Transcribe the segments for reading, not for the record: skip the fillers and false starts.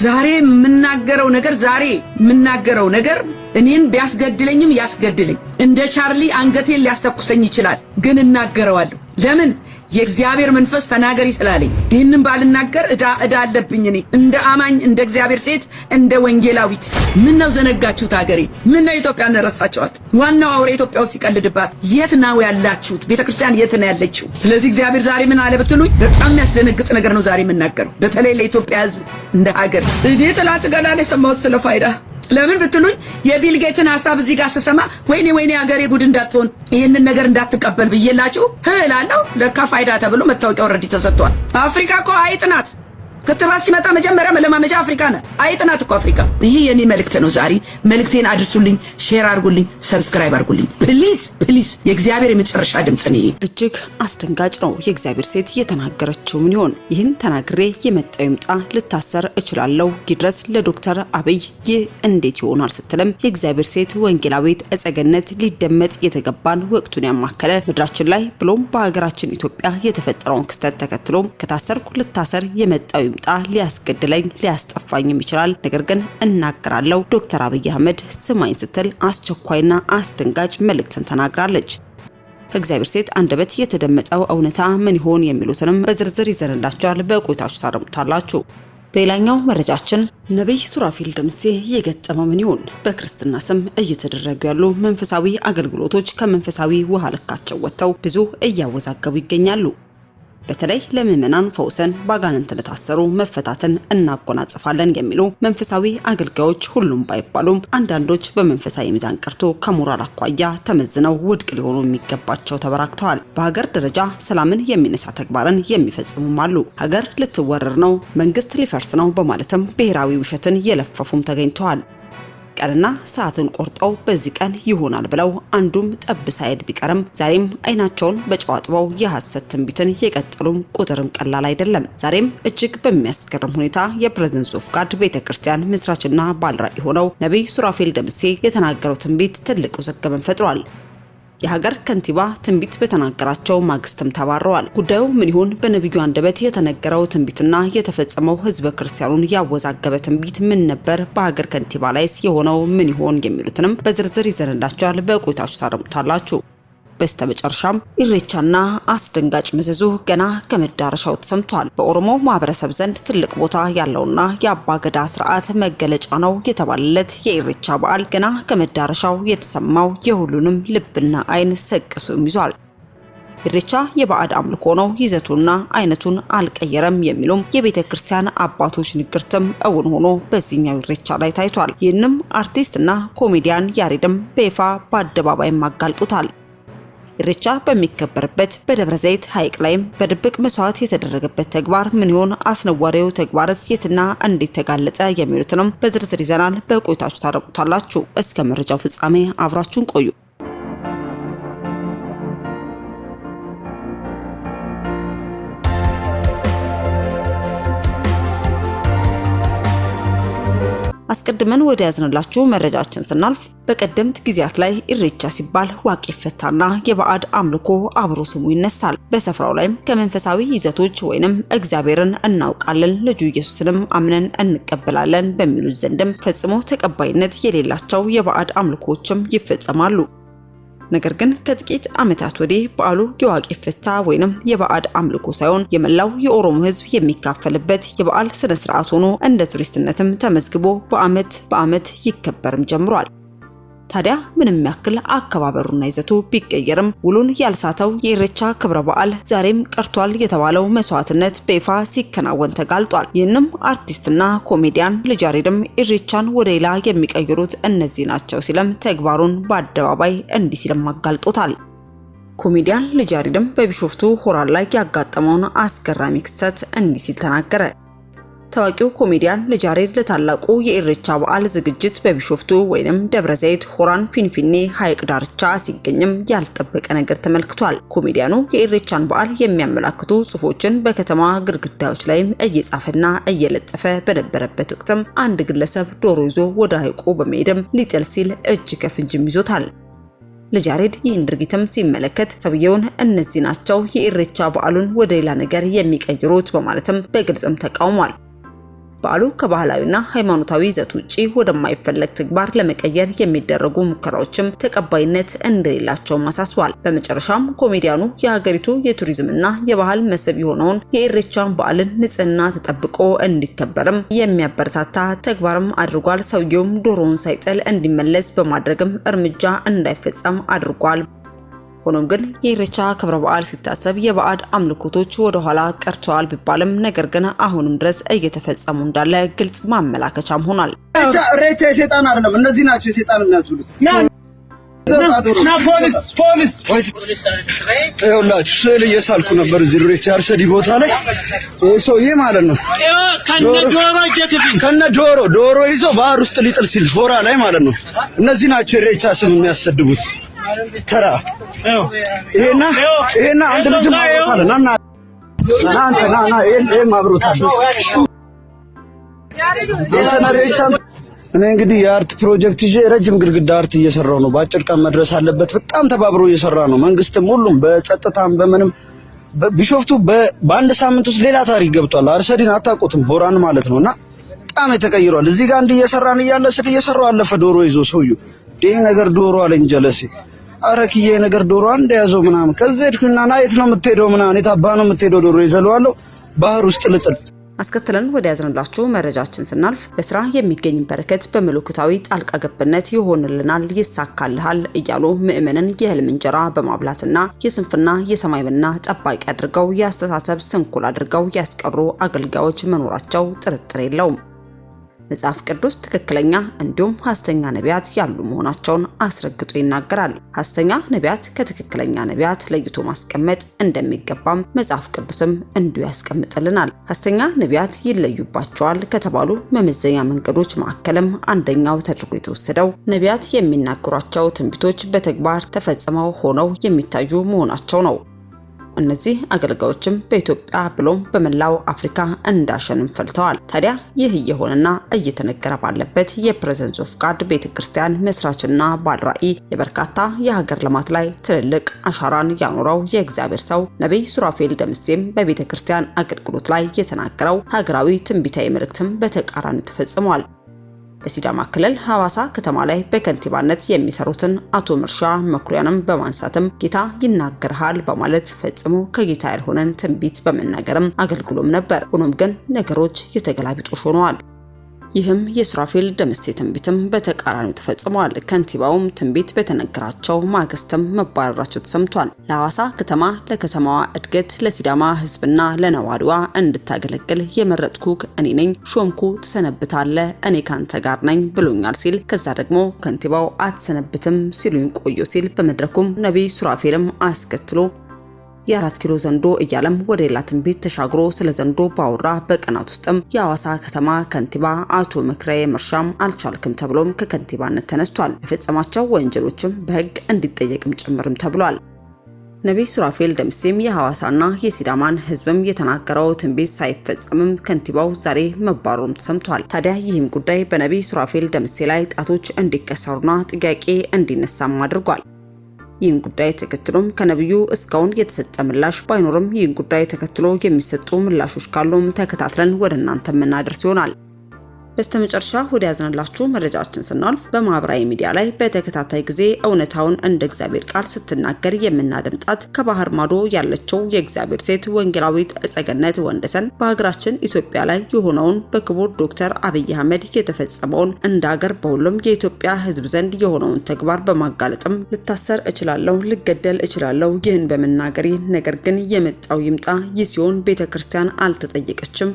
ዛሬ የምናገረው ነገር እኔን ቢያስገድለኝም ያስገድለኝ እንደ ቻርሊ አንገቴን ሊያስተኩሰኝ ይችላል ግን እናገረዋለሁ ለምን የእግዚአብሔር መንፈስ ተናገሪ ስላለኝ ይህንን ባልናገር እዳ አለብኝ እኔ እንደ አማኝ እንደ እግዚአብሔር ሴት እንደ ወንጌላዊት ምን ነው ዘነጋችሁት ሀገሬ ምን ነው ኢትዮጵያን ረሳችኋት ዋናው አውሬ ኢትዮጵያ ውስጥ ሲቀልድባት የት ነው ያላችሁት ቤተክርስቲያን የት ነው ያለችው ስለዚህ እግዚአብሔር ዛሬ ምን አለ ብትሉኝ በጣም የሚያስደነግጥ ነገር ነው ዛሬ የምናገረው በተለይ ለኢትዮጵያ ሕዝብ እንደ ሀገር እዴ ጥላት ገና ለሰማሁት ስለ ፋይዳ ለምን ብትሉኝ የቢል ጌትን ሐሳብ እዚህ ጋር ተሰማ ወይኔ ሀገሬ ጉድ እንዳትሆን ይሄንን ነገር እንዳትቀበል ብዬላችሁ እላለሁ ለካ ፋይዳ ተብሎ መታወቂያ ኦሬዲ ተሰጥቷል አፍሪካ እኮ አይጥናት ክትባት ሲመጣ መጀመሪያ መለማመጃ አፍሪካ ነው አይጥናት እኮ አፍሪካ ይሄ የኔ መልእክት ነው ዛሬ መልእክቴን አድርሱልኝ ሼር አድርጉልኝ ሰብስክራይብ አድርጉልኝ ፕሊዝ የእግዚአብሔር የመጨረሻ ድምጽ ነው እጅግ አስደንጋጭ ነው የእግዚአብሔር ሴት የተናገረችው ምን ይሆን ይህን ተናግሬ የመጣው ይምጣ ልታሰር እችላለሁ ይድረስ ለዶክተር አብይ ይህ እንዴት ይሆናል ስትለም የእግዚአብሔር ሴት ወንጌላዊት እጸገነት ሊደመጥ የተገባን ወቅቱን ያማከለ ምድራችን ላይ ብሎም በሀገራችን ኢትዮጵያ የተፈጠረውን ክስተት ተከትሎ ከታሰርኩ ልታሰር የመጣው ሊያስገድለኝ ሊያስጠፋኝም ይችላል ነገር ግን እናገራለሁ ዶክተር አብይ አህመድ ስማኝ ስትል አስቸኳይና አስደንጋጭ መልእክትን ተናግራለች እግዚአብሔር ሴት አንደበት የተደመጠው እውነታ ምን ይሆን የሚሉትንም በዝርዝር ይዘንላችኋል በቆይታችሁ ታደምጣላችሁ በሌላኛው መረጃችን ነብይ ሱራፊል ደምሴ የገጠመው ምን ይሆን በክርስትና ስም እየተደረጉ ያሉ መንፈሳዊ አገልግሎቶች ከመንፈሳዊ ውሃ ልካቸው ወጥተው ብዙ እያወዛገቡ ይገኛሉ በተለይ ለምእመናን ፈውሰን ባጋንንት ለታሰሩ መፈታትን እናጎናጽፋለን የሚሉ መንፈሳዊ አገልጋዮች ሁሉም ባይባሉም አንዳንዶች በመንፈሳዊ ሚዛን ቀርቶ ከሞራል አኳያ ተመዝነው ውድቅ ሊሆኑ የሚገባቸው ተበራክተዋል በሀገር ደረጃ ሰላምን የሚነሳ ተግባርን የሚፈጽሙም አሉ ሀገር ልትወረር ነው መንግስት ሊፈርስ ነው በማለትም ብሔራዊ ውሸትን የለፈፉም ተገኝተዋል ቀንና ሰዓትን ቆርጠው በዚህ ቀን ይሆናል ብለው አንዱም ጠብ ሳይድ ቢቀርም ዛሬም አይናቸውን በጨዋጥበው የሐሰት ትንቢትን የቀጠሉም ቁጥርም ቀላል አይደለም ዛሬም እጅግ በሚያስገርም ሁኔታ የፕሬዝዳንት ኦፍ ጋድ ቤተክርስቲያን መስራችና ባልራዕይ ሆነው ነብይ ሱራፊል ደምሴ የተናገረው ትንቢት ትልቅ ውዝግብን ፈጥሯል የሀገር ከንቲባ ትንቢት በተናገራቸው ማግስትም ተባረዋል ጉዳዩ ምን ይሆን በነብዩ አንደበት የተነገረው ትንቢትና የተፈጸመው ህዝበ ክርስቲያኑን ያወዛገበ ትንቢት ምን ነበር በሀገር ከንቲባ ላይስ የሆነው ምን ይሆን የሚሉትንም በዝርዝር ይዘንላችኋል በቆይታችሁ ታደምጣላችሁ በስተመጨረሻም ኢሬቻና አስደንጋጭ መዘዙ ገና ከመዳረሻው ተሰምቷል በኦሮሞ ማህበረሰብ ዘንድ ትልቅ ቦታ ያለውና የአባገዳ ስርዓት መገለጫ ነው የተባለለት የኢሬቻ በዓል ገና ከመዳረሻው የተሰማው የሁሉንም ልብና አይን ሰቅሶም ይዟል ኢሬቻ የባዕድ አምልኮ ነው ይዘቱና አይነቱን አልቀየረም የሚሉም የቤተክርስቲያን አባቶች ንግርትም እውን ሆኖ በዚህኛው ኢሬቻ ላይ ታይቷል ይህንም አርቲስትና ኮሜዲያን ያሬድም በይፋ በአደባባይ ማጋልጡታል ኢሬቻ በሚከበርበት በደብረ ዘይት ሐይቅ ላይም በድብቅ መስዋዕት የተደረገበት ተግባር ምን ይሆን አስነዋሪው ተግባርስ የትና እንዴት ተጋለጠ የሚሉትንም በዝርዝር ይዘናል በቆይታችሁ ታደምጣላችሁ እስከ መረጃው ፍጻሜ አብራችሁን ቆዩ አስቀድመን ወደ ያዝንላችሁ መረጃችን ስናልፍ በቀደምት ጊዜያት ላይ ኢሬቻ ሲባል ዋቂ ፈታና የባዕድ አምልኮ አብሮ ስሙ ይነሳል በስፍራው ላይም ከመንፈሳዊ ይዘቶች ወይንም እግዚአብሔርን እናውቃለን ልጁ ኢየሱስንም አምነን እንቀበላለን በሚሉት ዘንድም ፈጽሞ ተቀባይነት የሌላቸው የባዕድ አምልኮችም ይፈጸማሉ ነገር ግን ከጥቂት ዓመታት ወዲህ በዓሉ የዋቂ ፈታ ወይንም የባዕድ አምልኮ ሳይሆን የመላው የኦሮሞ ህዝብ የሚካፈልበት የበዓል ስነ ስርዓት ሆኖ እንደ ቱሪስትነትም ተመዝግቦ በአመት ይከበርም ጀምሯል ታዲያ ምንም ያክል አከባበሩና ይዘቱ ቢቀየርም ውሉን ያልሳተው የኢሬቻ ክብረ በዓል ዛሬም ቀርቷል የተባለው መስዋዕትነት በይፋ ሲከናወን ተጋልጧል ይህንም አርቲስትና ኮሜዲያን ልጅ ያሬድም ኢሬቻን ወደ ሌላ የሚቀይሩት እነዚህ ናቸው ሲለም ተግባሩን በአደባባይ እንዲህ ሲልም አጋልጦታል ኮሜዲያን ልጅ ያሬድም በቢሾፍቱ ሆራል ላይ ያጋጠመውን አስገራሚ ክስተት እንዲህ ሲል ተናገረ ታዋቂው ኮሜዲያን ልጅ ያሬድ ለታላቁ የኢሬቻ በዓል ዝግጅት በቢሾፍቱ ወይንም ደብረ ዘይት ሆራን ፊንፊኔ ሐይቅ ዳርቻ ሲገኝም ያልጠበቀ ነገር ተመልክቷል ኮሜዲያኑ የኢሬቻን በዓል የሚያመላክቱ ጽሑፎችን በከተማ ግድግዳዎች ላይም እየጻፈና እየለጠፈ በነበረበት ወቅትም አንድ ግለሰብ ዶሮ ይዞ ወደ ሐይቁ በመሄድም ሊጥል ሲል እጅ ከፍንጅም ይዞታል ልጅ ያሬድ ይህን ድርጊትም ሲመለከት ሰውየውን እነዚህ ናቸው የኢሬቻ በዓሉን ወደ ሌላ ነገር የሚቀይሩት በማለትም በግልጽም ተቃውሟል በዓሉ ከባህላዊና ሃይማኖታዊ ይዘት ውጪ ወደማይፈለግ ተግባር ለመቀየር የሚደረጉ ሙከራዎችም ተቀባይነት እንደሌላቸው አሳስቧል። በመጨረሻም ኮሜዲያኑ የሀገሪቱ የቱሪዝምና የባህል መስህብ የሆነውን የኢሬቻን በዓልን ንጽህና ተጠብቆ እንዲከበርም የሚያበረታታ ተግባርም አድርጓል። ሰውየውም ዶሮውን ሳይጥል እንዲመለስ በማድረግም እርምጃ እንዳይፈጸም አድርጓል። ሆኖም ግን የኢሬቻ ክብረ በዓል ሲታሰብ የባዕድ አምልኮቶች ወደ ኋላ ቀርተዋል ቢባልም ነገር ግን አሁንም ድረስ እየተፈጸሙ እንዳለ ግልጽ ማመላከቻም ሆኗል። ኢሬቻ የሰይጣን አይደለም፣ እነዚህ ናቸው የሰይጣን የሚያስብሉት። ፖሊስ ይኸውላችሁ ስዕል እየሳልኩ ነበር እዚህ ኢሬቻ አርሰዲ ቦታ ላይ ሰውዬ ማለት ነው ከነ ዶሮ ይዞ ባህር ውስጥ ሊጥል ሲል ፎራ ላይ ማለት ነው። እነዚህ ናቸው ኢሬቻ ስም የሚያሰድቡት። ተራ ይሄና አንድ ልጅ ማብሮታል ና ይሄ ማብሮታል እኔ እንግዲህ የአርት ፕሮጀክት ይዤ ረጅም ግድግዳ አርት እየሰራው ነው። በአጭር ቀን መድረስ አለበት። በጣም ተባብሮ እየሰራ ነው መንግስትም፣ ሁሉም በጸጥታም በምንም። ቢሾፍቱ በአንድ ሳምንት ውስጥ ሌላ ታሪክ ገብቷል። አርሰዲን አታውቁትም፣ ሆራን ማለት ነውና በጣም ተቀይሯል። እዚህ ጋር እየሰራን እያለ ስለ እየሰራው አለፈ ዶሮ ይዞ ሰውዩ ይሄ ነገር ዶሮ አለኝ ጀለሲ አረክዬ ነገር ዶሮ አንድ ያዘው ምናምን ከዚህ ሄድኩና ና የት ነው የምትሄደው ምናምን የታባ ነው የምትሄደው ዶሮ ይዘለዋለሁ ባህር ውስጥ ልጥል። አስከትለን ወደ ያዝንላችሁ መረጃችን ስናልፍ በስራ የሚገኝ በረከት በመለኮታዊ ጣልቃ ገብነት ይሆንልናል ይሳካልሃል እያሉ ምእመንን የህልም እንጀራ በማብላትና የስንፍና የሰማይና ጠባቂ አድርገው ያስተሳሰብ ስንኩል አድርገው ያስቀሩ አገልጋዮች መኖራቸው ጥርጥር የለውም። መጽሐፍ ቅዱስ ትክክለኛ እንዲሁም ሐሰተኛ ነቢያት ያሉ መሆናቸውን አስረግጦ ይናገራል። ሐሰተኛ ነቢያት ከትክክለኛ ነቢያት ለይቶ ማስቀመጥ እንደሚገባም መጽሐፍ ቅዱስም እንዲሁ ያስቀምጥልናል። ሐሰተኛ ነቢያት ይለዩባቸዋል ከተባሉ መመዘኛ መንገዶች መካከልም አንደኛው ተደርጎ የተወሰደው ነቢያት የሚናገሯቸው ትንቢቶች በተግባር ተፈጽመው ሆነው የሚታዩ መሆናቸው ነው። እነዚህ አገልጋዮችም በኢትዮጵያ ብሎም በመላው አፍሪካ እንዳሸንም ፈልተዋል። ታዲያ ይህ እየሆነና እየተነገረ ባለበት የፕሬዘንስ ኦፍ ጋድ ቤተክርስቲያን መስራችና ባለራዕይ የበርካታ የሀገር ልማት ላይ ትልልቅ አሻራን ያኖረው የእግዚአብሔር ሰው ነብይ ሱራፌል ደምሴም በቤተክርስቲያን አገልግሎት ላይ የተናገረው ሀገራዊ ትንቢታዊ መልእክትም በተቃራኒው ተፈጽሟል። በሲዳማ ክልል ሐዋሳ ከተማ ላይ በከንቲባነት የሚሰሩትን አቶ ምርሻ መኩሪያንም በማንሳትም ጌታ ይናገርሃል በማለት ፈጽሞ ከጌታ ያልሆነን ትንቢት በመናገርም አገልግሎም ነበር። ሆኖም ግን ነገሮች የተገላቢጦሽ ሆነዋል። ይህም የሱራፌል ደምሴ ትንቢትም በተቃራኒው ተፈጽሟል። ከንቲባውም ትንቢት በተነገራቸው ማግስትም መባረራቸው ተሰምቷል። ለሐዋሳ ከተማ ለከተማዋ እድገት ለሲዳማ ሕዝብና ለነዋሪዋ እንድታገለግል የመረጥኩክ እኔ ነኝ፣ ሾምኩ፣ ትሰነብታለህ፣ እኔ ካንተ ጋር ነኝ ብሎኛል ሲል ከዛ ደግሞ ከንቲባው አትሰነብትም ሲሉኝ ቆዩ ሲል በመድረኩም ነብይ ሱራፌልም አስከትሎ የ4 ኪሎ ዘንዶ እያለም ወደ ሌላ ትንቢት ተሻግሮ ስለ ዘንዶ ባወራ በቀናት ውስጥም የሐዋሳ ከተማ ከንቲባ አቶ መኩሪያ መርሻም አልቻልክም ተብሎም ከከንቲባነት ተነስቷል። የፈጸማቸው ወንጀሎችም በሕግ እንዲጠየቅም ጭምርም ተብሏል። ነብይ ሱራፌል ደምሴም የሐዋሳና የሲዳማን ሕዝብም የተናገረው ትንቢት ሳይፈጸምም ከንቲባው ዛሬ መባረሩም ተሰምቷል። ታዲያ ይህም ጉዳይ በነብይ ሱራፌል ደምሴ ላይ ጣቶች እንዲቀሰሩና ጥያቄ እንዲነሳም አድርጓል። ይህን ጉዳይ ተከትሎም ከነብዩ እስካሁን የተሰጠ ምላሽ ባይኖርም ይህን ጉዳይ ተከትሎ የሚሰጡ ምላሾች ካሉም ተከታትለን ወደ እናንተ የምናደርስ ይሆናል። በስተመጨረሻ ወደ ያዝንላችሁ መረጃችን ስናልፍ በማህበራዊ ሚዲያ ላይ በተከታታይ ጊዜ እውነታውን እንደ እግዚአብሔር ቃል ስትናገር የምናደምጣት ከባህር ማዶ ያለችው የእግዚአብሔር ሴት ወንጌላዊት እጸገነት ወንደሰን በሀገራችን ኢትዮጵያ ላይ የሆነውን በክቡር ዶክተር አብይ አህመድ የተፈጸመውን እንደ ሀገር በሁሉም የኢትዮጵያ ሕዝብ ዘንድ የሆነውን ተግባር በማጋለጥም ልታሰር እችላለሁ፣ ልገደል እችላለሁ ይህን በመናገሬ ነገር ግን የመጣው ይምጣ ይህ ሲሆን ቤተክርስቲያን አልተጠየቀችም።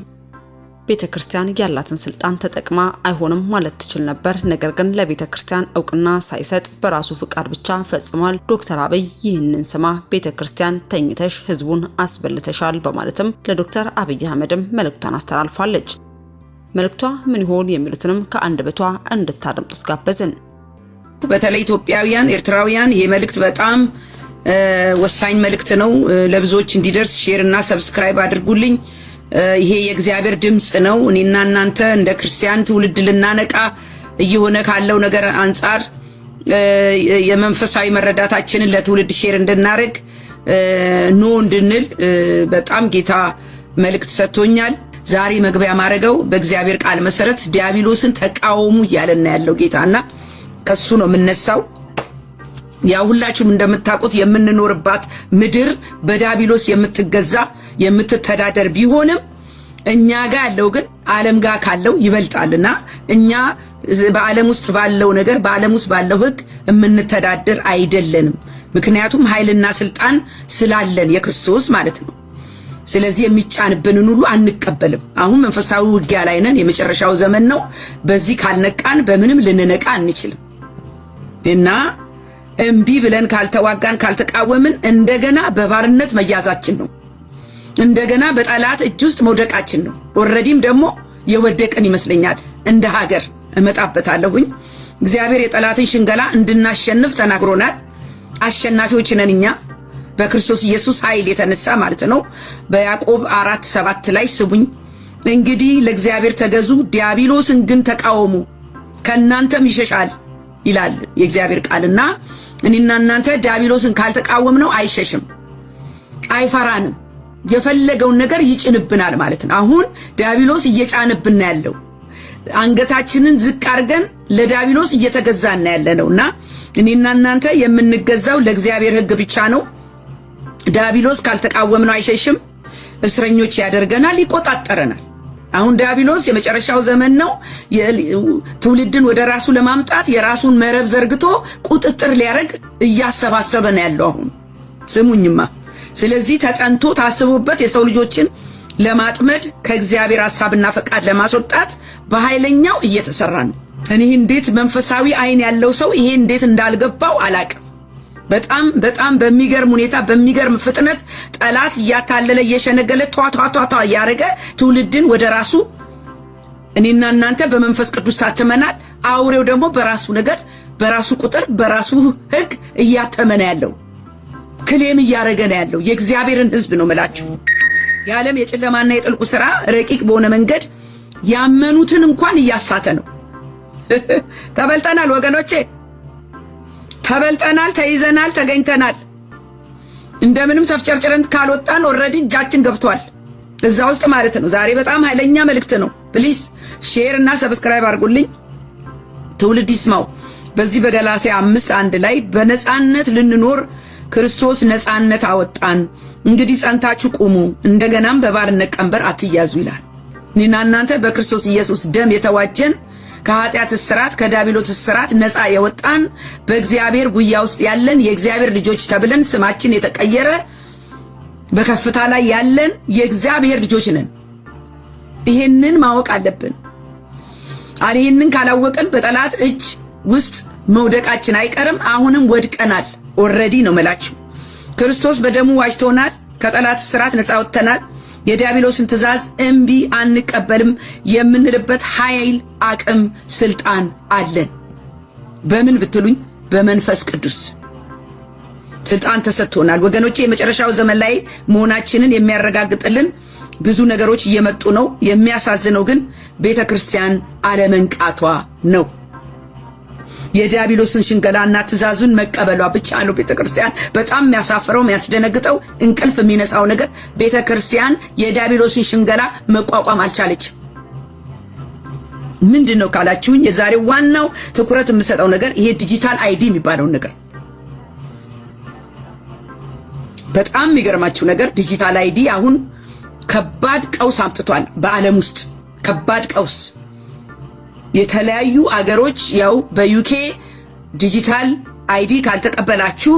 ቤተክርስቲያን ያላትን ስልጣን ተጠቅማ አይሆንም ማለት ትችል ነበር። ነገር ግን ለቤተክርስቲያን እውቅና ሳይሰጥ በራሱ ፍቃድ ብቻ ፈጽሟል። ዶክተር አብይ ይህንን ስማ፣ ቤተክርስቲያን ተኝተሽ ህዝቡን አስበልተሻል በማለትም ለዶክተር አብይ አህመድም መልእክቷን አስተላልፋለች። መልእክቷ ምን ይሆን የሚሉትንም ከአንደበቷ እንድታደምጡት ጋበዝን። በተለይ ኢትዮጵያውያን፣ ኤርትራውያን ይሄ መልእክት በጣም ወሳኝ መልእክት ነው። ለብዙዎች እንዲደርስ ሼር እና ሰብስክራይብ አድርጉልኝ። ይሄ የእግዚአብሔር ድምጽ ነው። እኔና እናንተ እንደ ክርስቲያን ትውልድ ልናነቃ እየሆነ ካለው ነገር አንጻር የመንፈሳዊ መረዳታችንን ለትውልድ ሼር እንድናረግ ኖ እንድንል በጣም ጌታ መልእክት ሰጥቶኛል። ዛሬ መግቢያ ማረገው በእግዚአብሔር ቃል መሰረት ዲያብሎስን ተቃወሙ እያለና ያለው ጌታና ከሱ ነው የምነሳው። ያው ሁላችሁም እንደምታውቁት የምንኖርባት ምድር በዲያብሎስ የምትገዛ የምትተዳደር ቢሆንም እኛ ጋር ያለው ግን ዓለም ጋር ካለው ይበልጣልና እኛ በዓለም ውስጥ ባለው ነገር በዓለም ውስጥ ባለው ሕግ የምንተዳደር አይደለንም። ምክንያቱም ኃይልና ስልጣን ስላለን የክርስቶስ ማለት ነው። ስለዚህ የሚጫንብንን ሁሉ አንቀበልም። አሁን መንፈሳዊ ውጊያ ላይ ነን። የመጨረሻው ዘመን ነው። በዚህ ካልነቃን በምንም ልንነቃ አንችልም እና እምቢ ብለን ካልተዋጋን ካልተቃወምን እንደገና በባርነት መያዛችን ነው። እንደገና በጠላት እጅ ውስጥ መውደቃችን ነው። ኦልሬዲም ደግሞ የወደቅን ይመስለኛል። እንደ ሀገር እመጣበታለሁኝ። እግዚአብሔር የጠላትን ሽንገላ እንድናሸንፍ ተናግሮናል። አሸናፊዎች ነን እኛ በክርስቶስ ኢየሱስ ኃይል የተነሳ ማለት ነው። በያዕቆብ 4:7 ላይ ስሙኝ፣ እንግዲህ ለእግዚአብሔር ተገዙ፣ ዲያብሎስን ግን ተቃወሙ ከናንተም ይሸሻል ይላል የእግዚአብሔር ቃልና እኔና እናንተ ዲያብሎስን ካልተቃወምነው አይሸሽም፣ አይፈራንም። የፈለገውን ነገር ይጭንብናል ማለት ነው። አሁን ዲያብሎስ እየጫንብን ያለው አንገታችንን ዝቅ አድርገን ለዲያብሎስ እየተገዛን ያለነውና እኔና እናንተ የምንገዛው ለእግዚአብሔር ሕግ ብቻ ነው። ዲያብሎስ ካልተቃወምነው አይሸሽም፣ እስረኞች ያደርገናል፣ ይቆጣጠረናል። አሁን ዲያብሎስ የመጨረሻው ዘመን ነው። ትውልድን ወደ ራሱ ለማምጣት የራሱን መረብ ዘርግቶ ቁጥጥር ሊያደርግ እያሰባሰበ ነው ያለው አሁን። ስሙኝማ፣ ስለዚህ ተጠንቶ ታስቦበት የሰው ልጆችን ለማጥመድ ከእግዚአብሔር ሐሳብና ፈቃድ ለማስወጣት በኃይለኛው እየተሰራ ነው። እኔ እንዴት መንፈሳዊ አይን ያለው ሰው ይሄ እንዴት እንዳልገባው አላቅም። በጣም በሚገርም ሁኔታ በሚገርም ፍጥነት ጠላት እያታለለ እየሸነገለ ቷቷቷ ያረገ ትውልድን ወደ ራሱ እኔና እናንተ በመንፈስ ቅዱስ ታተመናል። አውሬው ደግሞ በራሱ ነገር በራሱ ቁጥር በራሱ ሕግ እያተመነ ያለው ክሌም እያረገ ነው ያለው የእግዚአብሔርን ሕዝብ ነው መላችሁ። የዓለም የጨለማና የጥልቁ ሥራ ረቂቅ በሆነ መንገድ ያመኑትን እንኳን እያሳተ ነው። ተበልጠናል ወገኖቼ፣ ተበልጠናል፣ ተይዘናል፣ ተገኝተናል። እንደምንም ተፍጨርጭረን ካልወጣን ኦልሬዲ እጃችን ገብቷል እዛ ውስጥ ማለት ነው። ዛሬ በጣም ኃይለኛ መልእክት ነው። ፕሊዝ ሼር እና ሰብስክራይብ አድርጉልኝ፣ ትውልድ ይስማው። በዚህ በገላትያ 5:1 ላይ በነጻነት ልንኖር ክርስቶስ ነጻነት አወጣን፣ እንግዲህ ጸንታችሁ ቁሙ፣ እንደገናም በባርነት ቀንበር አትያዙ ይላል። እኔና እናንተ በክርስቶስ ኢየሱስ ደም የተዋጀን ከኃጢአት እስራት ከዲያብሎስ እስራት ነፃ የወጣን በእግዚአብሔር ጉያ ውስጥ ያለን የእግዚአብሔር ልጆች ተብለን ስማችን የተቀየረ በከፍታ ላይ ያለን የእግዚአብሔር ልጆች ነን። ይሄንን ማወቅ አለብን። ይሄንን ካላወቅን በጠላት እጅ ውስጥ መውደቃችን አይቀርም። አሁንም ወድቀናል ኦልሬዲ ነው መላችሁ። ክርስቶስ በደሙ ዋጅቶናል፣ ከጠላት እስራት ነፃ ወጥተናል። የዲያብሎስን ትእዛዝ እምቢ አንቀበልም የምንልበት ኃይል፣ አቅም፣ ስልጣን አለን። በምን ብትሉኝ በመንፈስ ቅዱስ ስልጣን ተሰጥቶናል ወገኖቼ። የመጨረሻው ዘመን ላይ መሆናችንን የሚያረጋግጥልን ብዙ ነገሮች እየመጡ ነው። የሚያሳዝነው ግን ቤተክርስቲያን አለመንቃቷ ነው። የዲያብሎስን ሽንገላና ትእዛዙን መቀበሏ ብቻ ነው ቤተክርስቲያን በጣም የሚያሳፍረው የሚያስደነግጠው እንቅልፍ የሚነሳው ነገር። ቤተክርስቲያን የዲያብሎስን ሽንገላ መቋቋም አልቻለችም። ምንድነው ካላችሁኝ የዛሬው ዋናው ትኩረት የምሰጠው ነገር ይሄ ዲጂታል አይዲ የሚባለው ነገር። በጣም የሚገርማችሁ ነገር ዲጂታል አይዲ አሁን ከባድ ቀውስ አምጥቷል በዓለም ውስጥ ከባድ ቀውስ። የተለያዩ አገሮች ያው በዩኬ ዲጂታል አይዲ ካልተቀበላችሁ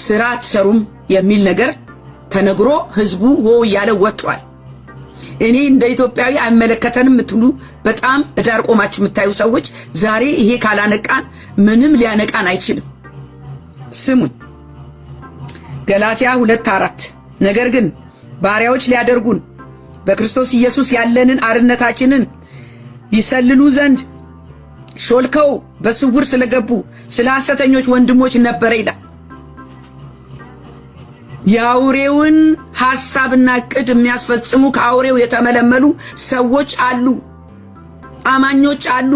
ስራ አትሰሩም የሚል ነገር ተነግሮ ህዝቡ ሆ ያለ ወጥቷል። እኔ እንደ ኢትዮጵያዊ አይመለከተንም የምትሉ በጣም እዳር ቆማችሁ የምታዩ ሰዎች ዛሬ ይሄ ካላነቃን ምንም ሊያነቃን አይችልም። ስሙኝ፣ ገላትያ 2:4 ነገር ግን ባሪያዎች ሊያደርጉን በክርስቶስ ኢየሱስ ያለንን አርነታችንን ይሰልሉ ዘንድ ሾልከው በስውር ስለገቡ ስለ ሐሰተኞች ወንድሞች ነበረ ይላል። የአውሬውን ሐሳብና ዕቅድ የሚያስፈጽሙ ከአውሬው የተመለመሉ ሰዎች አሉ፣ አማኞች አሉ፣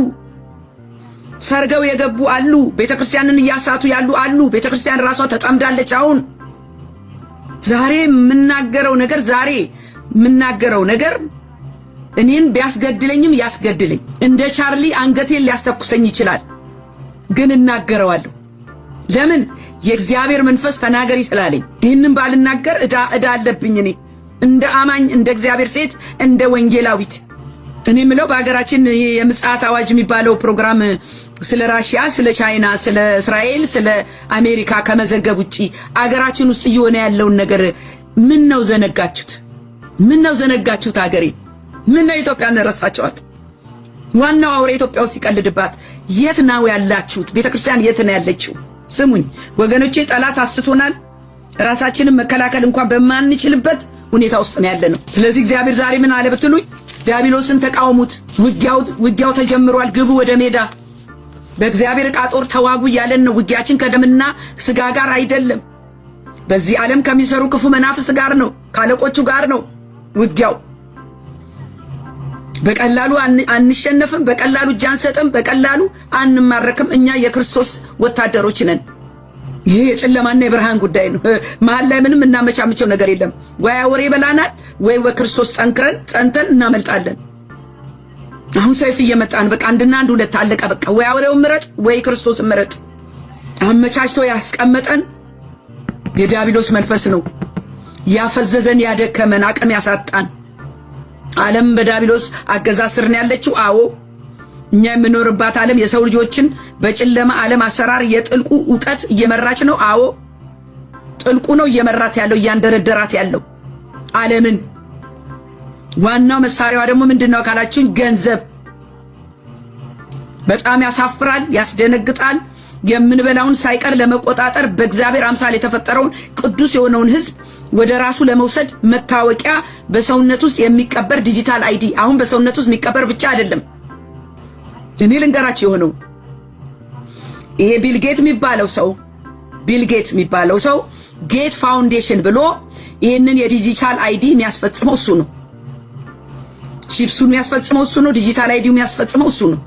ሰርገው የገቡ አሉ፣ ቤተክርስቲያንን እያሳቱ ያሉ አሉ። ቤተክርስቲያን ራሷ ተጠምዳለች። አሁን ዛሬ የምናገረው ነገር እኔን ቢያስገድለኝም ያስገድለኝ። እንደ ቻርሊ አንገቴን ሊያስተኩሰኝ ይችላል፣ ግን እናገረዋለሁ። ለምን? የእግዚአብሔር መንፈስ ተናገሪ ስላለኝ። ይህንን ባልናገር ዕዳ አለብኝ። እኔ እንደ አማኝ፣ እንደ እግዚአብሔር ሴት፣ እንደ ወንጌላዊት እኔ ምለው በአገራችን ይሄ የምጽአት አዋጅ የሚባለው ፕሮግራም ስለ ራሽያ፣ ስለ ቻይና፣ ስለ እስራኤል፣ ስለ አሜሪካ ከመዘገብ ውጪ አገራችን ውስጥ እየሆነ ያለውን ነገር ምን ነው ዘነጋችሁት? ምን ነው ዘነጋችሁት? አገሬ ምን ነው ኢትዮጵያን ረሳችኋት? ዋናው አውሬ ኢትዮጵያ ውስጥ ሲቀልድባት የት ነው ያላችሁት? ቤተክርስቲያን የት ነው ያለችው? ስሙኝ ወገኖቼ፣ ጠላት አስቶናል። ራሳችንን መከላከል እንኳን በማንችልበት ሁኔታ ውስጥ ነው ያለነው። ስለዚህ እግዚአብሔር ዛሬ ምን አለ ብትሉኝ፣ ዲያብሎስን ተቃውሙት፣ ውጊያው ተጀምሯል፣ ግቡ ወደ ሜዳ፣ በእግዚአብሔር ዕቃ ጦር ተዋጉ እያለን ነው። ውጊያችን ከደምና ስጋ ጋር አይደለም፣ በዚህ ዓለም ከሚሰሩ ክፉ መናፍስት ጋር ነው፣ ካለቆቹ ጋር ነው ውጊያው። በቀላሉ አንሸነፍም፣ በቀላሉ እጅ አንሰጥም፣ በቀላሉ አንማረክም። እኛ የክርስቶስ ወታደሮች ነን። ይሄ የጨለማና የብርሃን ጉዳይ ነው። መሀል ላይ ምንም እናመቻምቸው ነገር የለም። ወይ አውሬ በላናል፣ ወይ በክርስቶስ ጠንክረን ጸንተን እናመልጣለን። አሁን ሰይፍ እየመጣን በቃ አንድና አንድ ሁለት አለቀ። በቃ ወይ አውሬው ምረጥ፣ ወይ ክርስቶስ ምረጥ። አመቻችቶ ያስቀመጠን የዲያብሎስ መንፈስ ነው። ያፈዘዘን፣ ያደከመን፣ አቅም ያሳጣን። ዓለም በዲያብሎስ አገዛዝ ስር ነው ያለችው። አዎ እኛ የምንኖርባት ዓለም የሰው ልጆችን በጨለማ ዓለም አሰራር የጥልቁ ዕውቀት እየመራች ነው። አዎ ጥልቁ ነው እየመራት ያለው፣ እያንደረደራት ያለው ዓለምን። ዋናው መሳሪያዋ ደግሞ ምንድነው ካላችሁኝ፣ ገንዘብ። በጣም ያሳፍራል፣ ያስደነግጣል። የምንበላውን ሳይቀር ለመቆጣጠር በእግዚአብሔር አምሳል የተፈጠረውን ቅዱስ የሆነውን ሕዝብ ወደ ራሱ ለመውሰድ መታወቂያ በሰውነት ውስጥ የሚቀበር ዲጂታል አይዲ። አሁን በሰውነት ውስጥ የሚቀበር ብቻ አይደለም። እኔ ልንገራችሁ የሆነው ይሄ ቢልጌት የሚባለው ሰው ጌት ፋውንዴሽን ብሎ ይሄንን የዲጂታል አይዲ የሚያስፈጽመው እሱ ነው። ቺፕሱን የሚያስፈጽመው እሱ ነው። ዲጂታል አይዲው የሚያስፈጽመው እሱ ነው።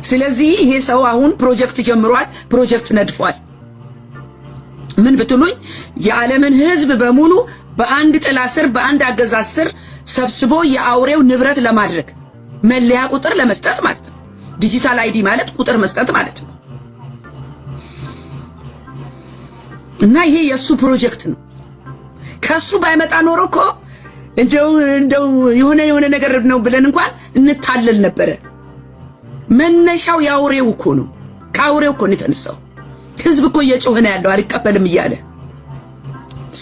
ስለዚህ ይሄ ሰው አሁን ፕሮጀክት ጀምሯል፣ ፕሮጀክት ነድፏል። ምን ብትሉኝ፣ የዓለምን ሕዝብ በሙሉ በአንድ ጥላ ስር፣ በአንድ አገዛዝ ስር ሰብስቦ የአውሬው ንብረት ለማድረግ መለያ ቁጥር ለመስጠት ማለት ነው። ዲጂታል አይዲ ማለት ቁጥር መስጠት ማለት ነው። እና ይሄ የሱ ፕሮጀክት ነው። ከሱ ባይመጣ ኖሮ እኮ እንደው የሆነ ነገር ነው ብለን እንኳን እንታለል ነበረ። መነሻው የአውሬው እኮ ነው። ከአውሬው እኮ ነው የተነሳው። ህዝብ እኮ እየጮኸ ነው ያለው አልቀበልም እያለ።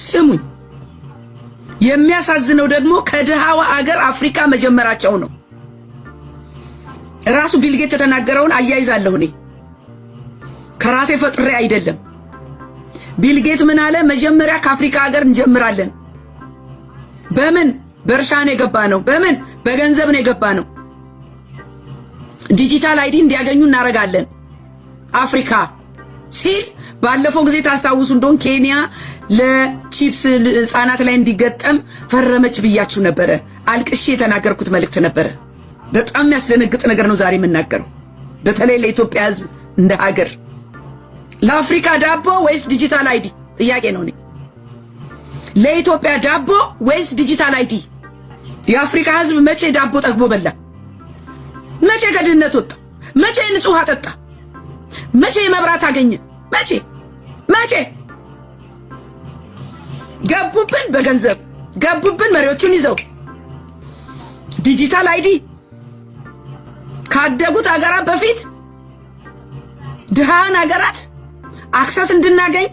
ስሙኝ፣ የሚያሳዝነው ደግሞ ከድሃዋ አገር አፍሪካ መጀመራቸው ነው። ራሱ ቢልጌት የተናገረውን አያይዛለሁ እኔ ከራሴ ፈጥሬ አይደለም። ቢልጌት ምን አለ? መጀመሪያ ከአፍሪካ ሀገር እንጀምራለን። በምን? በእርሻ ነው የገባ ነው። በምን? በገንዘብ ነው የገባ ነው። ዲጂታል አይዲ እንዲያገኙ እናረጋለን አፍሪካ ሲል ባለፈው ጊዜ ታስታውሱ እንደሆነ ኬንያ ለቺፕስ ህፃናት ላይ እንዲገጠም ፈረመች ብያችሁ ነበረ። አልቅሼ የተናገርኩት መልእክት ነበረ። በጣም የሚያስደነግጥ ነገር ነው ዛሬ የምናገረው፣ በተለይ ለኢትዮጵያ ህዝብ እንደ ሀገር። ለአፍሪካ ዳቦ ወይስ ዲጂታል አይዲ? ጥያቄ ነው። ለኢትዮጵያ ዳቦ ወይስ ዲጂታል አይዲ? የአፍሪካ ህዝብ መቼ ዳቦ ጠግቦ በላ? መቼ ከድህነት ወጣ? መቼ ንጹህ ውሃ ጠጣ? መቼ መብራት አገኘ? መቼ ገቡብን? በገንዘብ ገቡብን መሪዎቹን ይዘው። ዲጂታል አይዲ ካደጉት ሀገራት በፊት ድሃን ሀገራት አክሰስ እንድናገኝ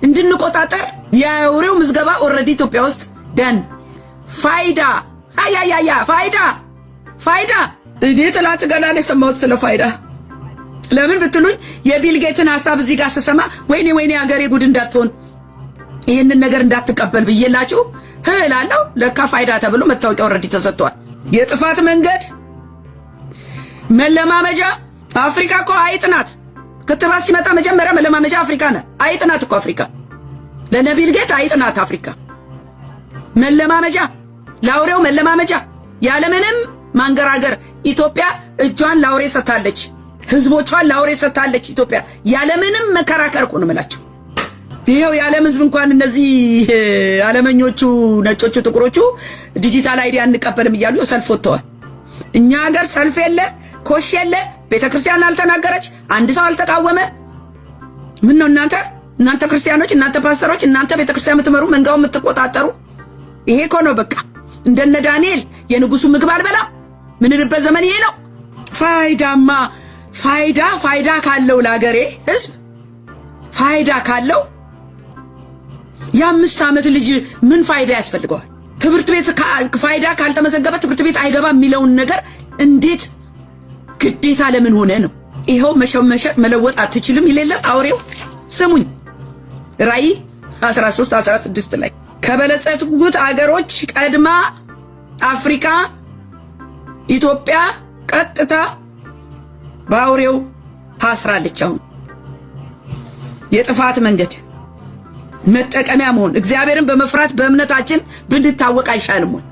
እንድንቆጣጠር የአውሬው ምዝገባ ኦልሬዲ ኢትዮጵያ ውስጥ ደን ፋይዳ ፋይዳ እኔ ጥላት ገና ነው የሰማሁት ስለ ፋይዳ። ለምን ብትሉኝ የቢልጌትን ሐሳብ እዚህ ጋር ስሰማ ወይኔ ሀገሬ ጉድ እንዳትሆን ይሄንን ነገር እንዳትቀበል ብዬላችሁ እላለሁ። ለካ ፋይዳ ተብሎ መታወቂያ ኦልሬዲ ተሰጥቷል። የጥፋት መንገድ መለማመጃ። አፍሪካ እኮ አይጥ ናት። ክትባት ሲመጣ መጀመሪያ መለማመጃ አፍሪካ ናት። አይጥ ናት እኮ አፍሪካ። ለነቢልጌት አይጥ ናት አፍሪካ። መለማመጃ፣ ለአውሬው መለማመጃ። ያለምንም ማንገራገር ኢትዮጵያ እጇን ለአውሬ ሰጥታለች። ህዝቦቿን ለአውሬ ሰጥታለች ኢትዮጵያ። ያለምንም መከራከር እኮ ነው የምላቸው። ይሄው የዓለም ህዝብ እንኳን እነዚህ ዓለመኞቹ ነጮቹ ጥቁሮቹ ዲጂታል አይዲ አንቀበልም እያሉ ሰልፍ ወጥተዋል። እኛ ሀገር ሰልፍ የለ ኮሽ የለ ቤተክርስቲያን አልተናገረች አንድ ሰው አልተቃወመ። ምን ነው እናንተ ክርስቲያኖች እናንተ ፓስተሮች እናንተ ቤተክርስቲያን የምትመሩ መንጋው የምትቆጣጠሩ ይሄ እኮ ነው በቃ። እንደነ ዳንኤል የንጉሱ ምግብ አልበላ ምንልበት ዘመን ይሄ ነው። ፋይዳ ካለው ለሀገሬ ህዝብ ፋይዳ ካለው የ5 ዓመት ልጅ ምን ፋይዳ ያስፈልገዋል? ትምህርት ቤት ፋይዳ ካልተመዘገበ ትምህርት ቤት አይገባ የሚለውን ነገር እንዴት ግዴታ ለምን ሆነ ነው? ይሄው መሸመሸጥ መለወጥ አትችልም ይለለም አውሬው። ስሙኝ ራእይ 13:16 ላይ ከበለጸጉት አገሮች ቀድማ አፍሪካ ኢትዮጵያ ቀጥታ በአውሬው ታስራለች። አሁን የጥፋት መንገድ መጠቀሚያ መሆን እግዚአብሔርን በመፍራት በእምነታችን ብንታወቅ አይሻልም ወይ?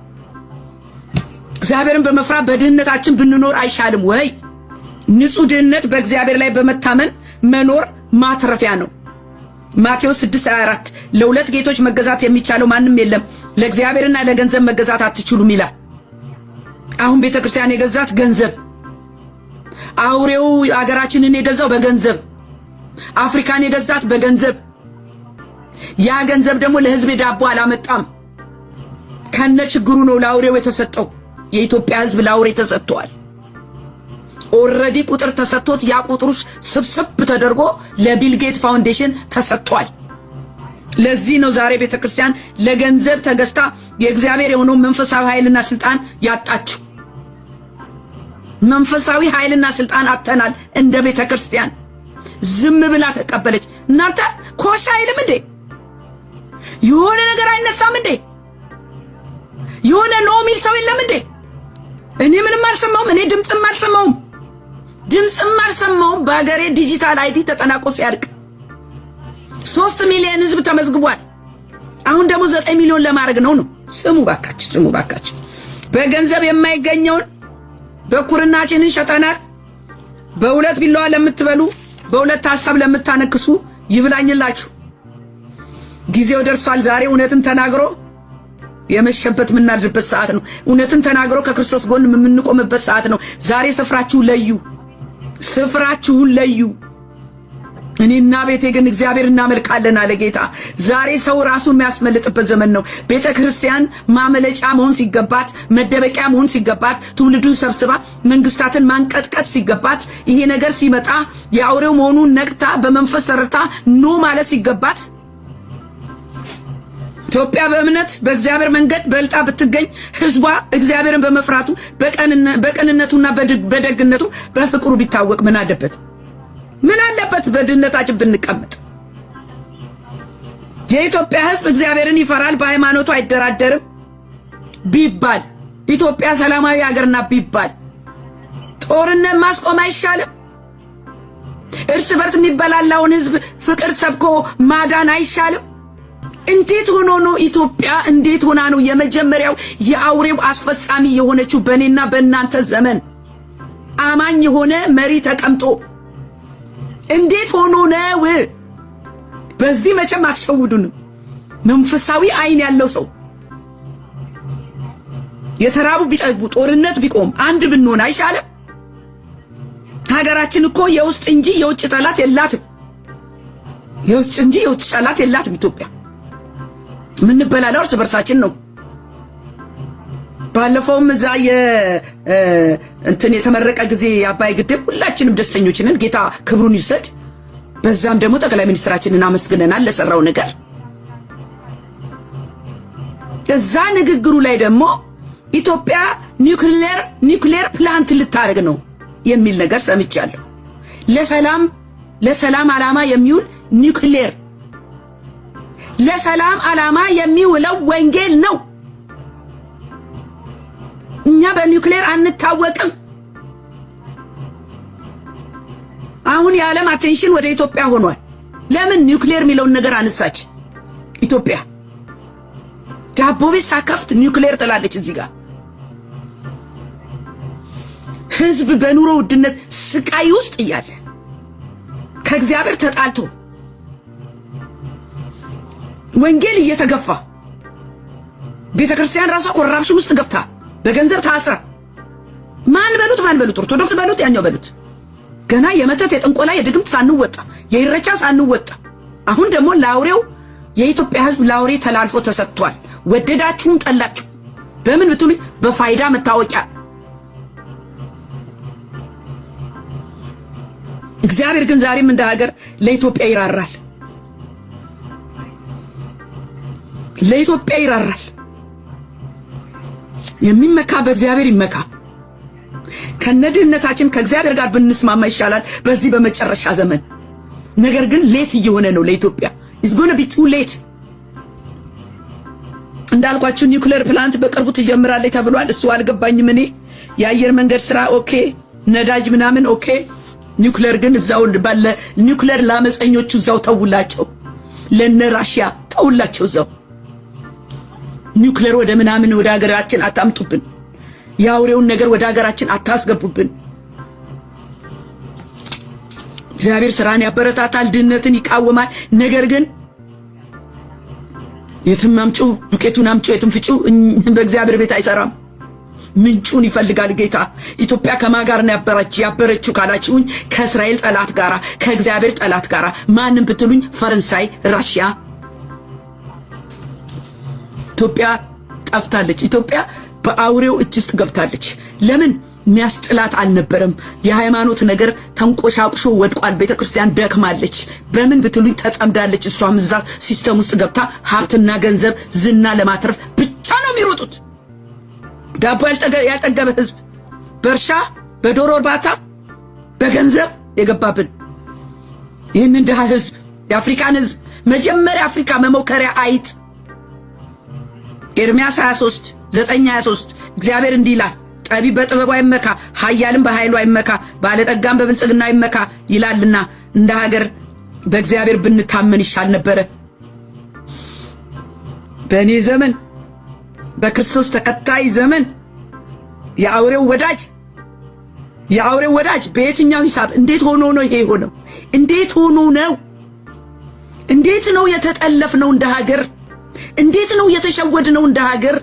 እግዚአብሔርን በመፍራት በድህነታችን ብንኖር አይሻልም ወይ? ንጹህ ድህነት በእግዚአብሔር ላይ በመታመን መኖር ማትረፊያ ነው። ማቴዎስ 6:24 ለሁለት ጌቶች መገዛት የሚቻለው ማንም የለም፣ ለእግዚአብሔርና ለገንዘብ መገዛት አትችሉም ይላል። አሁን ቤተክርስቲያን የገዛት ገንዘብ፣ አውሬው አገራችንን የገዛው በገንዘብ፣ አፍሪካን የገዛት በገንዘብ። ያ ገንዘብ ደግሞ ለህዝብ ዳቦ አላመጣም። ከነ ችግሩ ነው ለአውሬው የተሰጠው። የኢትዮጵያ ህዝብ ለአውሬ ተሰጥቷል። ኦሬዲ ቁጥር ተሰጥቶት ያ ቁጥሩ ስብስብ ተደርጎ ለቢል ጌት ፋውንዴሽን ተሰጥቷል። ለዚህ ነው ዛሬ ቤተክርስቲያን ለገንዘብ ተገዝታ የእግዚአብሔር የሆነው መንፈሳዊ ኃይልና ስልጣን ያጣችው። መንፈሳዊ ኃይልና ስልጣን አጥተናል። እንደ ቤተክርስቲያን ዝም ብላ ተቀበለች። እናንተ ኮሽ አይልም እንዴ? የሆነ ነገር አይነሳም እንዴ? የሆነ ነው የሚል ሰው የለም እንዴ? እኔ ምንም አልሰማሁም። እኔ ድምጽም አልሰማሁም። በአገሬ ዲጂታል አይዲ ተጠናቆ ሲያልቅ 3 ሚሊዮን ህዝብ ተመዝግቧል። አሁን ደግሞ 9 ሚሊዮን ለማድረግ ነው። ስሙ ባካችሁ። በገንዘብ የማይገኘውን በኩርናችንን ሸጠናል። በሁለት ቢላዋ ለምትበሉ በሁለት ሐሳብ ለምታነክሱ ይብላኝላችሁ። ጊዜው ደርሷል። ዛሬ እውነትን ተናግሮ የመሸበት የምናድርበት ሰዓት ነው። እውነትን ተናግሮ ከክርስቶስ ጎን የምንቆምበት ሰዓት ነው። ዛሬ ስፍራችሁን ለዩ። እኔና ቤቴ ግን እግዚአብሔር እናመልካለን አለ ጌታ። ዛሬ ሰው ራሱን የሚያስመልጥበት ዘመን ነው። ቤተክርስቲያን ማመለጫ መሆን ሲገባት፣ መደበቂያ መሆን ሲገባት፣ ትውልዱን ሰብስባ መንግስታትን ማንቀጥቀጥ ሲገባት፣ ይሄ ነገር ሲመጣ የአውሬው መሆኑን ነቅታ በመንፈስ ተረታ ኖ ማለት ሲገባት፣ ኢትዮጵያ በእምነት በእግዚአብሔር መንገድ በልጣ ብትገኝ ህዝቧ እግዚአብሔርን በመፍራቱ በቀንነቱና በደግነቱ በፍቅሩ ቢታወቅ ምን አለበት? በድህነታችን ብንቀመጥ? የኢትዮጵያ ህዝብ እግዚአብሔርን ይፈራል፣ በሃይማኖቱ አይደራደርም ቢባል፣ ኢትዮጵያ ሰላማዊ ሀገርና ቢባል ጦርነት ማስቆም አይሻልም? እርስ በርስ የሚበላላውን ህዝብ ፍቅር ሰብኮ ማዳን አይሻልም? እንዴት ሆኖ ነው ኢትዮጵያ እንዴት ሆና ነው የመጀመሪያው የአውሬው አስፈጻሚ የሆነችው? በእኔና በእናንተ ዘመን አማኝ የሆነ መሪ ተቀምጦ እንዴት ሆኖ ነው? በዚህ መቼም አትሸውዱንም። መንፈሳዊ አይን ያለው ሰው የተራቡ ቢጠግቡ፣ ጦርነት ቢቆም፣ አንድ ብንሆን አይሻልም? ሀገራችን እኮ የውስጥ እንጂ የውጭ ጠላት የላትም። የውጭ እንጂ የውጭ ጠላት የላትም ኢትዮጵያ። ምን በላላው እርስ በርሳችን ነው። ባለፈውም እዛ የተመረቀ ጊዜ የአባይ ግድብ ሁላችንም ደስተኞች ነን። ጌታ ክብሩን ይውሰድ። በዛም ደግሞ ጠቅላይ ሚኒስትራችንን አመስግነናል ለሰራው ነገር። እዛ ንግግሩ ላይ ደግሞ ኢትዮጵያ ኒውክሌር ፕላንት ልታረግ ነው የሚል ነገር ሰምቻለሁ። ለሰላም ዓላማ የሚውል ኒውክሌር፣ ለሰላም ዓላማ የሚውለው ወንጌል ነው። እኛ በኒውክሌር አንታወቅም። አሁን የዓለም አቴንሽን ወደ ኢትዮጵያ ሆኗል። ለምን ኒውክሌር የሚለውን ነገር አነሳች ኢትዮጵያ? ዳቦ ቤት ሳከፍት ኒውክሌር ጥላለች። እዚህ ጋር ህዝብ በኑሮ ውድነት ስቃይ ውስጥ እያለ ከእግዚአብሔር ተጣልቶ ወንጌል እየተገፋ ቤተክርስቲያን ራሷ ኮራፕሽን ውስጥ ገብታ በገንዘብ ታስራ ማን በሉት ኦርቶዶክስ በሉት ያኛው በሉት ገና የመተት የጥንቆላ የድግምት ሳንወጣ የኢረቻ ሳንወጣ አሁን ደግሞ ላውሬው የኢትዮጵያ ሕዝብ ላውሬ ተላልፎ ተሰጥቷል። ወደዳችሁም ጠላችሁ በምን ብትሉኝ በፋይዳ መታወቂያ እግዚአብሔር ግን ዛሬም እንደ ሀገር ለኢትዮጵያ ይራራል። ለኢትዮጵያ ይራራል። የሚመካ በእግዚአብሔር ይመካ። ከነድህነታችን ከእግዚአብሔር ጋር ብንስማማ ይሻላል በዚህ በመጨረሻ ዘመን። ነገር ግን ሌት እየሆነ ነው ለኢትዮጵያ። it's going to be too late። እንዳልኳችሁ ኒውክሌር ፕላንት በቅርቡ ትጀምራለች ተብሏል። እሱ አልገባኝም እኔ። የአየር መንገድ ስራ ኦኬ፣ ነዳጅ ምናምን ኦኬ። ኒውክሌር ግን እዛው ባለ ኒውክሌር ላመፀኞቹ እዛው ተውላቸው፣ ለነ ራሽያ ተውላቸው እዛው። ኒውክሌር ወደ ምናምን ወደ ሀገራችን አታምጡብን። ያውሬውን ነገር ወደ ሀገራችን አታስገቡብን። እግዚአብሔር ስራን ያበረታታል፣ ድህነትን ይቃወማል። ነገር ግን የትም አምጪ ዱቄቱን አምጪ የትም ፍጪው በእግዚአብሔር ቤት አይሰራም። ምንጩን ይፈልጋል ጌታ። ኢትዮጵያ ከማን ጋር ነው ያበረችው ካላችሁኝ ከእስራኤል ጠላት ጋራ ከእግዚአብሔር ጠላት ጋራ። ማንም ብትሉኝ ፈረንሳይ፣ ራሽያ። ኢትዮጵያ ጠፍታለች። ኢትዮጵያ በአውሬው እጅ ውስጥ ገብታለች። ለምን? ሚያስጥላት አልነበረም። የሃይማኖት ነገር ተንቆሻቁሾ ወድቋል። ቤተክርስቲያን ደክማለች። በምን ብትሉኝ ተጠምዳለች። እሷም እዛ ሲስተም ውስጥ ገብታ ሀብትና ገንዘብ ዝና ለማትረፍ ብቻ ነው የሚሮጡት። ዳቦ ያልጠገበ ህዝብ በእርሻ በዶሮ እርባታ በገንዘብ የገባብን ይህንን ድሃ ህዝብ የአፍሪካን ህዝብ መጀመሪያ አፍሪካ መሞከሪያ አይጥ ኤርምያስ 23:9-23 እግዚአብሔር እንዲህ ይላል፣ ጠቢብ በጥበቡ አይመካ፣ ኃያልም በኃይሉ አይመካ፣ ባለጠጋም በብልጽግና አይመካ ይላልና እንደ ሀገር በእግዚአብሔር ብንታመን ይሻል ነበረ። በእኔ ዘመን በክርስቶስ ተከታይ ዘመን የአውሬው ወዳጅ በየትኛው ሂሳብ እንዴት ሆኖ ነው ይሄ ሆነው? እንዴት ሆኖ ነው? እንዴት ነው የተጠለፍነው እንደ ሀገር? እንዴት ነው የተሸወድነው እንደ ሀገር?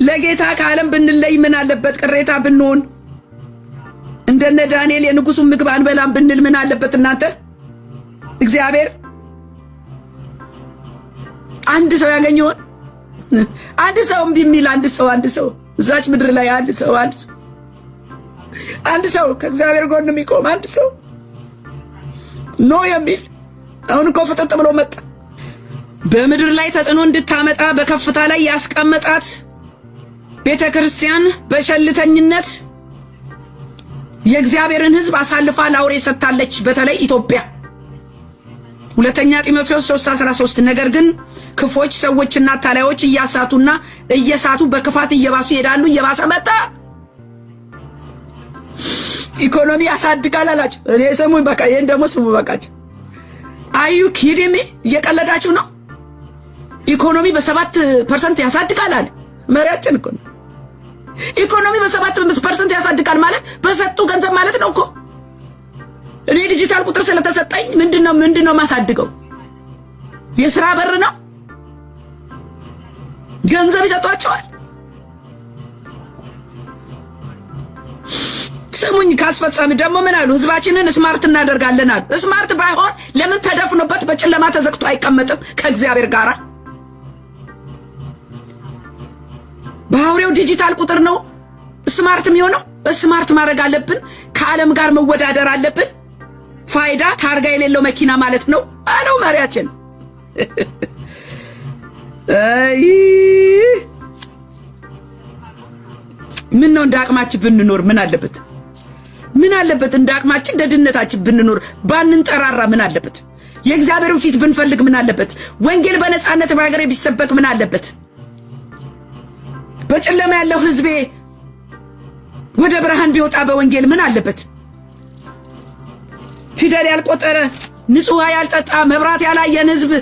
ለጌታ ከዓለም ብንለይ ምን አለበት? ቅሬታ ብንሆን እንደነ ዳንኤል የንጉሱን ምግብ አንበላም ብንል ምን አለበት? እናንተ እግዚአብሔር አንድ ሰው ያገኘውን አንድ ሰው ቢሚል አንድ ሰው እዛች ምድር ላይ አንድ ሰው ከእግዚአብሔር ጎን የሚቆም አንድ ሰው ኖ የሚል አሁን እኮ ፍጥጥ ብሎ መጣ። በምድር ላይ ተጽዕኖ እንድታመጣ በከፍታ ላይ ያስቀመጣት ቤተክርስቲያን በቸልተኝነት የእግዚአብሔርን ሕዝብ አሳልፋ ለአውሬ ሰጥታለች። በተለይ ኢትዮጵያ። ሁለተኛ ጢሞቴዎስ 3:13 ነገር ግን ክፎች ሰዎችና አታላዮች እየሳቱ በክፋት እየባሱ ይሄዳሉ። እየባሰ መጣ። ኢኮኖሚ ያሳድጋል አላችሁ። እኔ ሰሙኝ በቃ ይሄን ደግሞ ስሙ በቃች። አዩ ኪዲሚ እየቀለዳችሁ ነው። ኢኮኖሚ በ7% ያሳድጋል አለ መሪያችን እኮ። ኢኮኖሚ በ7% ያሳድጋል ማለት በሰጡ ገንዘብ ማለት ነው እኮ። እኔ ዲጂታል ቁጥር ስለተሰጠኝ ምንድነው ማሳድገው? የሥራ በር ነው። ገንዘብ ይሰጧቸዋል። ስሙኝ ካስፈጻሚ ደግሞ ምን አሉ? ህዝባችንን ስማርት እናደርጋለን አሉ። ስማርት ባይሆን ለምን ተደፍኖበት በጨለማ ተዘግቶ አይቀመጥም ከእግዚአብሔር ጋር? በአውሬው ዲጂታል ቁጥር ነው ስማርት የሚሆነው። ስማርት ማድረግ አለብን። ከዓለም ጋር መወዳደር አለብን። ፋይዳ ታርጋ የሌለው መኪና ማለት ነው አለው መሪያችን። ምን ነው እንደ አቅማችን ብንኖር ምን አለበት? ምን አለበት? እንደ አቅማችን እንደ ድነታችን ብንኖር ባንንጠራራ ምን አለበት? የእግዚአብሔርን ፊት ብንፈልግ ምን አለበት? ወንጌል በነጻነት በአገሬ ቢሰበክ ምን አለበት? በጨለማ ያለው ህዝቤ ወደ ብርሃን ቢወጣ በወንጌል ምን አለበት? ፊደል ያልቆጠረ ንጹህ ያልጠጣ መብራት ያላየን ህዝብ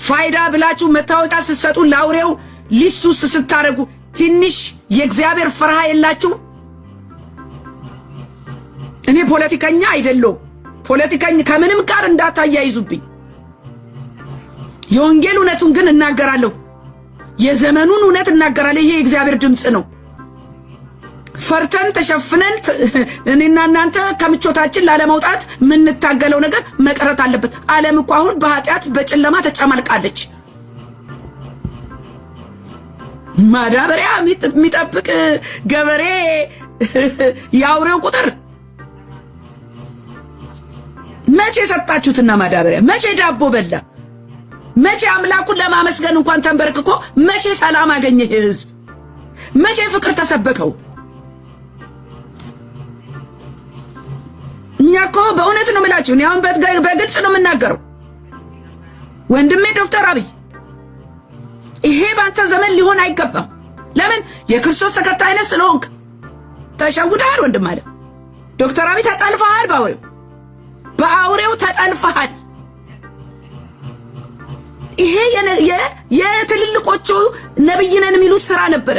ፋይዳ ብላችሁ መታወቂያ ስትሰጡ ለአውሬው ሊስት ውስጥ ስታረጉ ትንሽ የእግዚአብሔር ፍርሃ የላችሁ? እኔ ፖለቲከኛ አይደለሁም። ፖለቲከኛ ከምንም ጋር እንዳታያይዙብኝ። የወንጌል እውነቱን ግን እናገራለሁ። የዘመኑን እውነት እናገራለሁ። ይሄ የእግዚአብሔር ድምጽ ነው። ፈርተን ተሸፍነን እኔና እናንተ ከምቾታችን ላለመውጣት የምንታገለው ነገር መቅረት አለበት። ዓለም እኮ አሁን በኃጢአት በጨለማ ተጨማልቃለች። ማዳበሪያ የሚጠብቅ ገበሬ ያውሬው ቁጥር መቼ ሰጣችሁትና ማዳበሪያ መቼ ዳቦ በላ? መቼ አምላኩን ለማመስገን እንኳን ተንበርክኮ መቼ ሰላም አገኘ ህዝብ? መቼ ፍቅር ተሰበከው? እኛ እኮ በእውነት ነው የምላችሁ፣ እኔ አሁን በግልጽ ነው የምናገረው። ወንድሜ ዶክተር አብይ ይሄ ባንተ ዘመን ሊሆን አይገባም። ለምን? የክርስቶስ ተከታይ ነህ ስለሆንክ ተሸውደሃል። ወንድም አለ ዶክተር አብይ ተጠልፈሃል። በአውሬው ተጠልፈሃል። ይሄ የትልልቆቹ ነብይ ነን የሚሉት ስራ ነበረ።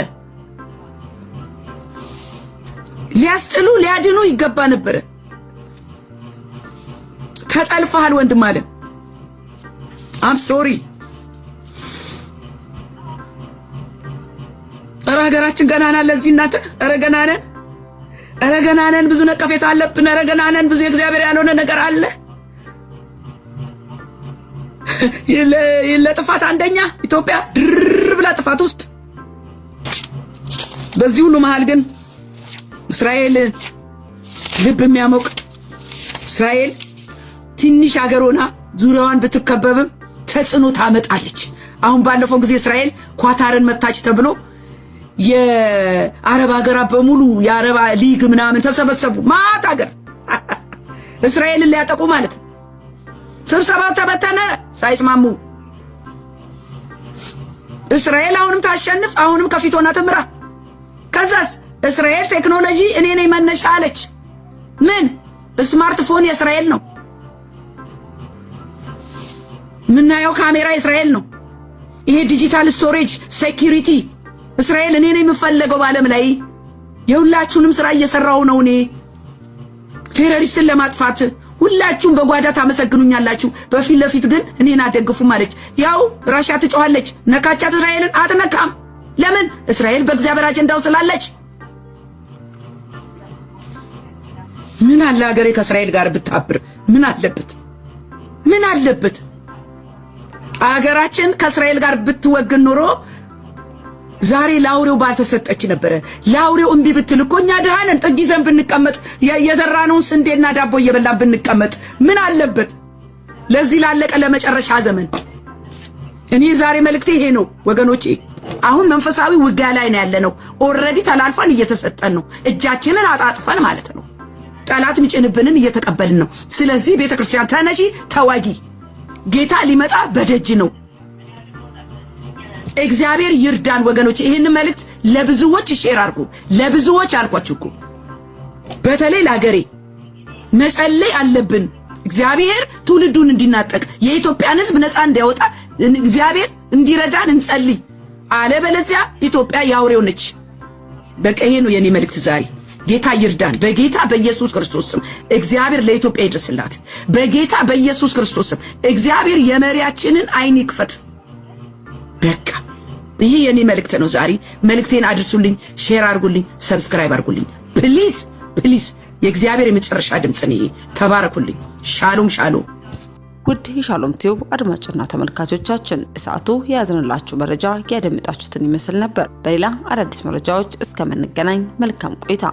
ሊያስጥሉ ሊያድኑ ይገባ ነበረ። ተጠልፈሃል ወንድም አለ። አም ሶሪ። ኧረ ሀገራችን ገና ናት ለዚህ እናንተ። ኧረ ገና ነን። ብዙ ነቀፌታ አለብን። ኧረ ገና ነን። ብዙ የእግዚአብሔር ያልሆነ ነገር አለ። ለጥፋት አንደኛ ኢትዮጵያ ድር ብላ ጥፋት ውስጥ። በዚህ ሁሉ መሃል ግን እስራኤል ልብ የሚያሞቅ እስራኤል ትንሽ ሀገር ሆና ዙሪያዋን ብትከበብም ተጽዕኖ ታመጣለች። አሁን ባለፈው ጊዜ እስራኤል ኳታርን መታች ተብሎ የአረብ ሀገራት በሙሉ የአረብ ሊግ ምናምን ተሰበሰቡ። ማት ሀገር እስራኤልን ሊያጠቁ ማለት ነው። ስብሰባው ተበተነ ሳይስማሙ። እስራኤል አሁንም ታሸንፍ፣ አሁንም ከፊት ሆና ትምራ። ከዛስ እስራኤል ቴክኖሎጂ እኔ ነኝ መነሻ አለች። ምን ስማርትፎን የእስራኤል ነው። ምናየው ካሜራ የእስራኤል ነው። ይሄ ዲጂታል ስቶሬጅ ሴኩሪቲ እስራኤል እኔ ነኝ የምፈልገው በዓለም ላይ። የሁላችሁንም ስራ እየሰራው ነው እኔ ቴሮሪስትን ለማጥፋት። ሁላችሁም በጓዳ ታመሰግኑኛላችሁ፣ በፊት ለፊት ግን እኔን አደግፉም አለች። ያው ራሽያ ትጮኻለች። ነካቻት እስራኤልን? አትነካም። ለምን? እስራኤል በእግዚአብሔር አጀንዳው ስላለች። ምን አለ ሀገሬ ከእስራኤል ጋር ብታብር ምን አለበት? አገራችን ከእስራኤል ጋር ብትወግን ኖሮ ዛሬ ላውሬው ባልተሰጠች ነበረ። ላውሬው እምቢ ብትል እኮ እኛ ድሃ ነን፣ ጥግ ይዘን ብንቀመጥ የዘራነውን ስንዴና ዳቦ እየበላን ብንቀመጥ ምን አለበት? ለዚህ ላለቀ ለመጨረሻ ዘመን እኔ ዛሬ መልእክቴ ይሄ ነው ወገኖቼ። አሁን መንፈሳዊ ውጊያ ላይ ነው ያለነው። ኦልሬዲ ተላልፈን እየተሰጠን ነው። እጃችንን አጣጥፈን ማለት ነው። ጠላት የሚጭንብንን እየተቀበልን ነው። ስለዚህ ቤተክርስቲያን ተነሺ፣ ተዋጊ። ጌታ ሊመጣ በደጅ ነው። እግዚአብሔር ይርዳን ወገኖች። ይሄን መልእክት ለብዙዎች ሼር አድርጉ። ለብዙዎች አልኳችሁ እኮ በተለይ ለሀገሬ መጸለይ አለብን። እግዚአብሔር ትውልዱን እንዲናጠቅ የኢትዮጵያን ሕዝብ ነፃ እንዲያወጣ እግዚአብሔር እንዲረዳን እንጸልይ። አለበለዚያ ኢትዮጵያ ያውሬው ነች። በቃ ይሄ ነው የኔ መልእክት ዛሬ። ጌታ ይርዳን በጌታ በኢየሱስ ክርስቶስ ስም። እግዚአብሔር ለኢትዮጵያ ይድረስላት በጌታ በኢየሱስ ክርስቶስ ስም። እግዚአብሔር የመሪያችንን አይን ይክፈት። በቃ ይሄ የኔ መልእክት ነው ዛሬ። መልእክቴን አድርሱልኝ፣ ሼር አድርጉልኝ፣ ሰብስክራይብ አድርጉልኝ ፕሊዝ። የእግዚአብሔር የመጨረሻ ድምጽ ነው። ተባረኩልኝ። ሻሎም። ውድ የሻሎም ቲዩብ አድማጭና ተመልካቾቻችን እሳቱ የያዝንላችሁ መረጃ ያደምጣችሁትን ይመስል ነበር። በሌላ አዳዲስ መረጃዎች እስከምንገናኝ መልካም ቆይታ